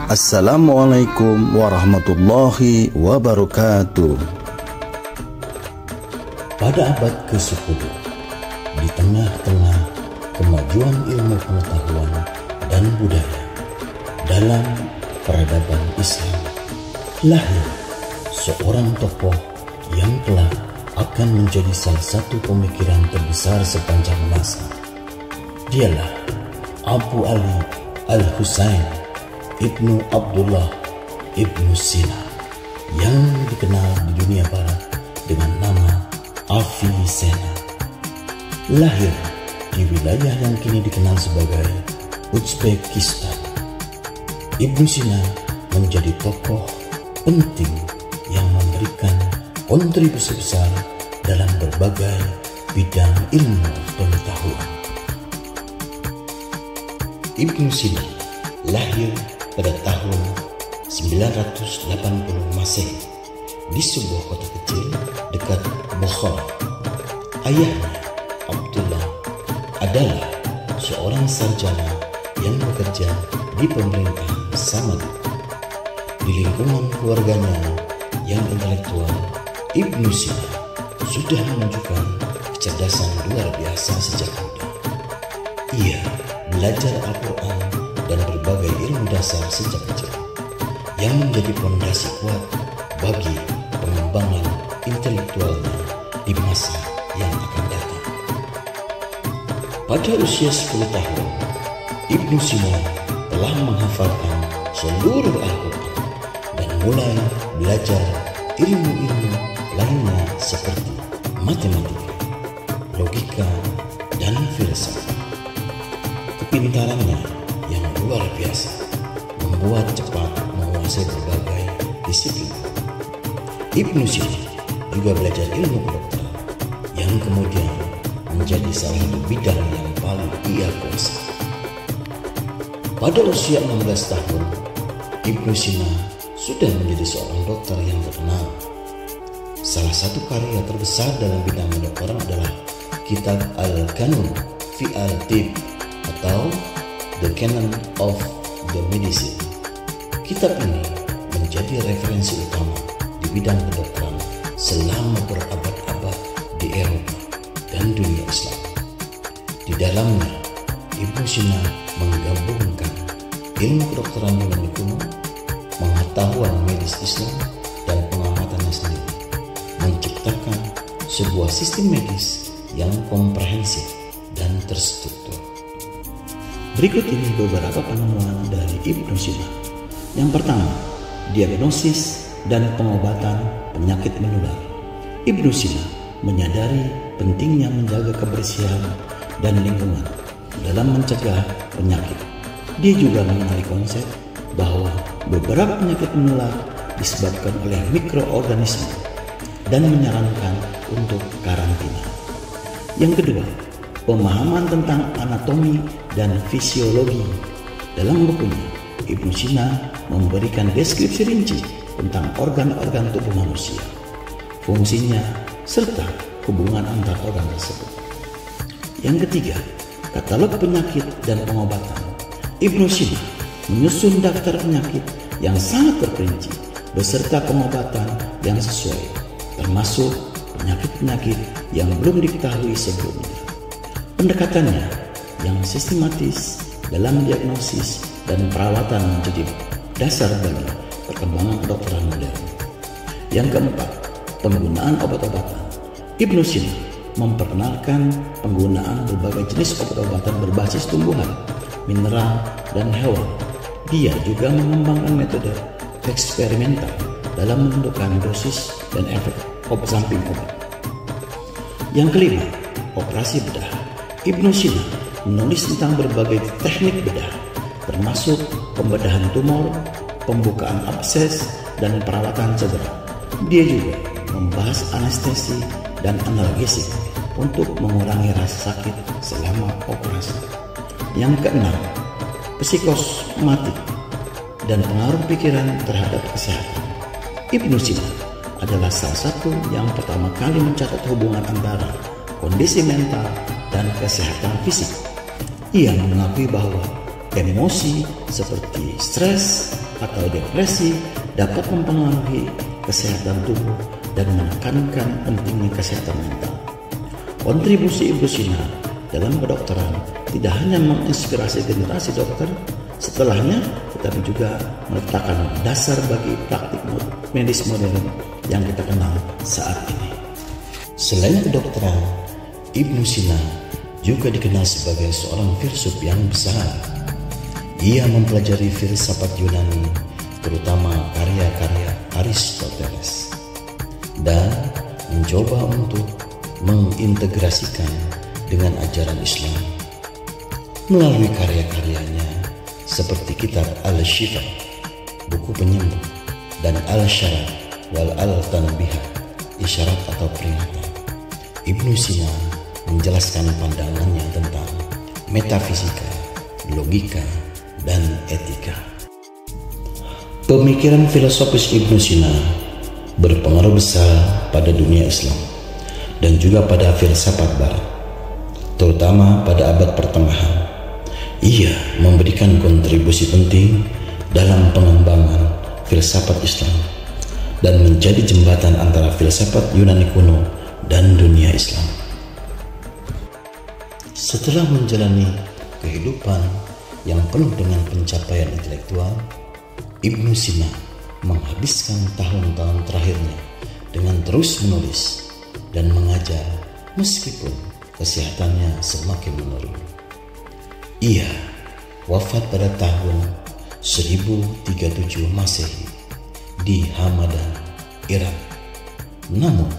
Assalamualaikum warahmatullahi wabarakatuh. Pada abad ke-10, di tengah-tengah kemajuan ilmu pengetahuan dan budaya dalam peradaban Islam, lahir seorang tokoh yang kelak akan menjadi salah satu pemikiran terbesar sepanjang masa. Dialah Abu Ali Al-Husain Ibnu Abdullah Ibnu Sina, yang dikenal di dunia barat dengan nama Avicenna. Lahir di wilayah yang kini dikenal sebagai Uzbekistan, Ibnu Sina menjadi tokoh penting yang memberikan kontribusi besar dalam berbagai bidang ilmu pengetahuan. Ibnu Sina lahir pada tahun 980 Masehi di sebuah kota kecil dekat Bukhara. Ayahnya, Abdullah, adalah seorang sarjana yang bekerja di pemerintahan Samadid. Di lingkungan keluarganya yang intelektual, Ibnu Sina sudah menunjukkan kecerdasan luar biasa sejak muda. Ia belajar Al-Quran dan berbagai ilmu dasar sejak kecil, yang menjadi fondasi kuat bagi pengembangan intelektualnya di masa yang akan datang. Pada usia 10 tahun, Ibnu Sina telah menghafalkan seluruh Al-Quran dan mulai belajar ilmu-ilmu lainnya seperti matematika, logika, dan filsafat. Kepintarannya yang luar biasa membuat cepat menguasai berbagai disiplin. Ibnu Sina juga belajar ilmu kedokteran, yang kemudian menjadi salah satu bidang yang paling ia kuasai. Pada usia 16 tahun, Ibnu Sina sudah menjadi seorang dokter yang terkenal. Salah satu karya terbesar dalam bidang kedokteran adalah kitab Al-Qanun fi al-Tibb atau The Canon of the Medicine. Kitab ini menjadi referensi utama di bidang kedokteran selama berabad-abad di Eropa dan dunia Islam. Di dalamnya, Ibnu Sina menggabungkan ilmu kedokteran Yunani kuno, pengetahuan medis Islam, dan pengamatannya sendiri, menciptakan sebuah sistem medis yang komprehensif dan terstruktur. Berikut ini beberapa penemuan dari Ibnu Sina. Yang pertama, diagnosis dan pengobatan penyakit menular. Ibnu Sina menyadari pentingnya menjaga kebersihan dan lingkungan dalam mencegah penyakit. Dia juga mengenali konsep bahwa beberapa penyakit menular disebabkan oleh mikroorganisme dan menyarankan untuk karantina. Yang kedua, pemahaman tentang anatomi dan fisiologi. Dalam bukunya, Ibnu Sina memberikan deskripsi rinci tentang organ-organ tubuh manusia, fungsinya, serta hubungan antar organ tersebut. Yang ketiga, katalog penyakit dan pengobatan. Ibnu Sina menyusun daftar penyakit yang sangat terperinci beserta pengobatan yang sesuai, termasuk penyakit-penyakit yang belum diketahui sebelumnya. Pendekatannya yang sistematis dalam diagnosis dan perawatan menjadi dasar bagi perkembangan kedokteran modern. Yang keempat, penggunaan obat-obatan. Ibnu Sina memperkenalkan penggunaan berbagai jenis obat-obatan berbasis tumbuhan, mineral, dan hewan. Dia juga mengembangkan metode eksperimental dalam menentukan dosis dan efek samping obat. Yang kelima, operasi bedah. Ibnu Sina menulis tentang berbagai teknik bedah, termasuk pembedahan tumor, pembukaan abses, dan perawatan cedera. Dia juga membahas anestesi dan analgesik untuk mengurangi rasa sakit selama operasi. Yang keenam, psikosomatik dan pengaruh pikiran terhadap kesehatan. Ibnu Sina adalah salah satu yang pertama kali mencatat hubungan antara kondisi mental dan kesehatan fisik. Ia mengakui bahwa emosi seperti stres, atau depresi dapat mempengaruhi kesehatan tubuh dan menekankan pentingnya kesehatan mental. Kontribusi Ibnu Sina dalam kedokteran tidak hanya menginspirasi generasi dokter setelahnya, tetapi juga meletakkan dasar bagi praktik medis modern yang kita kenal saat ini. Selain kedokteran, Ibnu Sina juga dikenal sebagai seorang filsuf yang besar. Ia mempelajari filsafat Yunani, terutama karya-karya Aristoteles, dan mencoba untuk mengintegrasikan dengan ajaran Islam melalui karya-karyanya seperti kitab Al-Shifa, buku penyembuh, dan Al-Syarat wal Al-Tanbihat, isyarat atau peringatan. Ibnu Sina menjelaskan pandangannya tentang metafisika, logika, dan etika. Pemikiran filosofis Ibnu Sina berpengaruh besar pada dunia Islam dan juga pada filsafat Barat, terutama pada abad pertengahan. Ia memberikan kontribusi penting dalam pengembangan filsafat Islam dan menjadi jembatan antara filsafat Yunani kuno dan dunia Islam. Setelah menjalani kehidupan yang penuh dengan pencapaian intelektual, Ibnu Sina menghabiskan tahun-tahun terakhirnya dengan terus menulis dan mengajar meskipun kesehatannya semakin menurun. Ia wafat pada tahun 1037 Masehi di Hamadan, Irak. Namun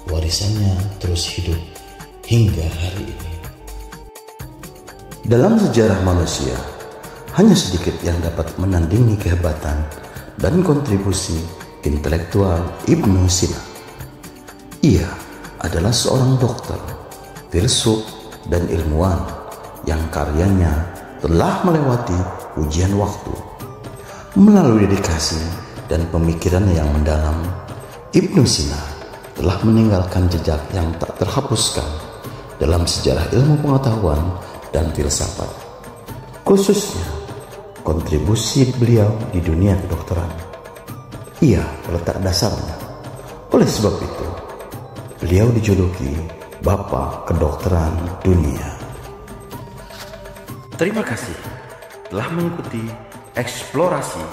warisannya terus hidup hingga hari ini. Dalam sejarah manusia, hanya sedikit yang dapat menandingi kehebatan dan kontribusi intelektual Ibnu Sina. Ia adalah seorang dokter, filsuf, dan ilmuwan yang karyanya telah melewati ujian waktu. Melalui dedikasi dan pemikirannya yang mendalam, Ibnu Sina telah meninggalkan jejak yang tak terhapuskan dalam sejarah ilmu pengetahuan dan filsafat, khususnya kontribusi beliau di dunia kedokteran. Ia meletak dasarnya. Oleh sebab itu, beliau dijuluki Bapak Kedokteran Dunia. Terima kasih telah mengikuti eksplorasi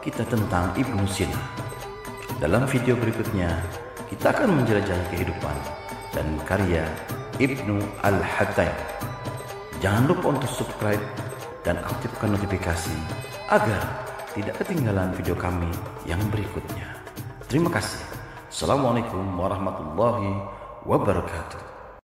kita tentang Ibnu Sina. Dalam video berikutnya, kita akan menjelajahi kehidupan dan karya Ibnu Al-Hattaim. Jangan lupa untuk subscribe dan aktifkan notifikasi agar tidak ketinggalan video kami yang berikutnya. Terima kasih. Assalamualaikum warahmatullahi wabarakatuh.